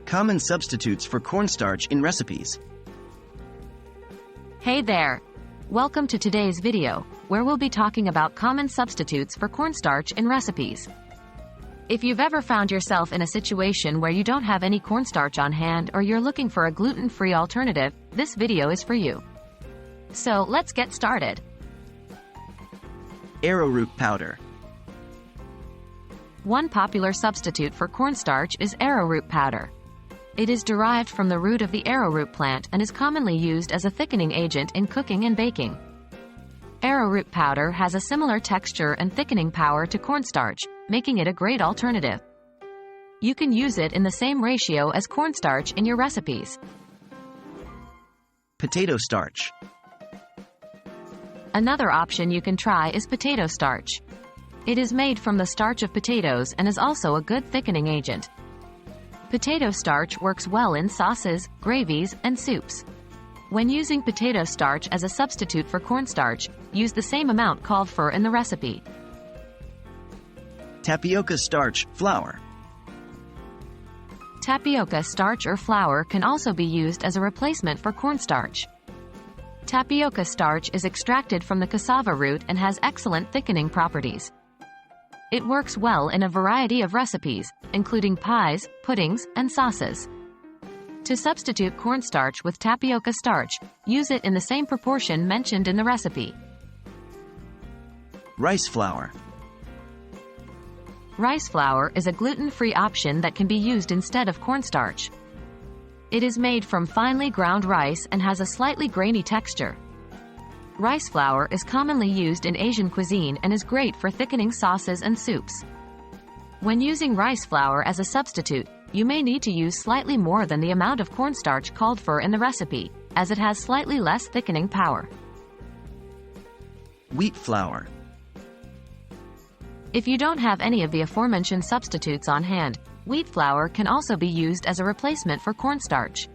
Common substitutes for cornstarch in recipes. Hey there! Welcome to today's video, where we'll be talking about common substitutes for cornstarch in recipes. If you've ever found yourself in a situation where you don't have any cornstarch on hand or you're looking for a gluten-free alternative, this video is for you. So let's get started. Arrowroot powder. One popular substitute for cornstarch is arrowroot powder. It is derived from the root of the arrowroot plant and is commonly used as a thickening agent in cooking and baking. Arrowroot powder has a similar texture and thickening power to cornstarch, making it a great alternative. You can use it in the same ratio as cornstarch in your recipes. Potato starch. Another option you can try is potato starch. It is made from the starch of potatoes and is also a good thickening agent. Potato starch works well in sauces, gravies, and soups. When using potato starch as a substitute for cornstarch, use the same amount called for in the recipe. Tapioca starch, flour. Tapioca starch or flour can also be used as a replacement for cornstarch. Tapioca starch is extracted from the cassava root and has excellent thickening properties. It works well in a variety of recipes, including pies, puddings, and sauces. To substitute cornstarch with tapioca starch, use it in the same proportion mentioned in the recipe. Rice flour. Rice flour is a gluten-free option that can be used instead of cornstarch. It is made from finely ground rice and has a slightly grainy texture. Rice flour is commonly used in Asian cuisine and is great for thickening sauces and soups. When using rice flour as a substitute, you may need to use slightly more than the amount of cornstarch called for in the recipe, as it has slightly less thickening power. Wheat flour. If you don't have any of the aforementioned substitutes on hand, wheat flour can also be used as a replacement for cornstarch.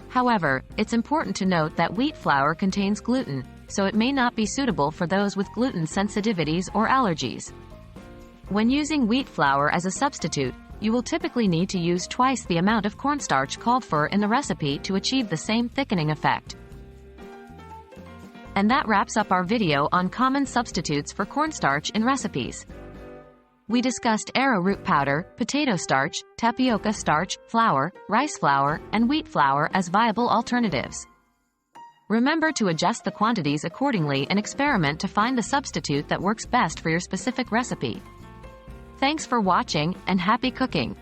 However, it's important to note that wheat flour contains gluten, so it may not be suitable for those with gluten sensitivities or allergies. When using wheat flour as a substitute, you will typically need to use twice the amount of cornstarch called for in the recipe to achieve the same thickening effect. And that wraps up our video on common substitutes for cornstarch in recipes. We discussed arrowroot powder, potato starch, tapioca starch, flour, rice flour, and wheat flour as viable alternatives. Remember to adjust the quantities accordingly and experiment to find the substitute that works best for your specific recipe. Thanks for watching, and happy cooking!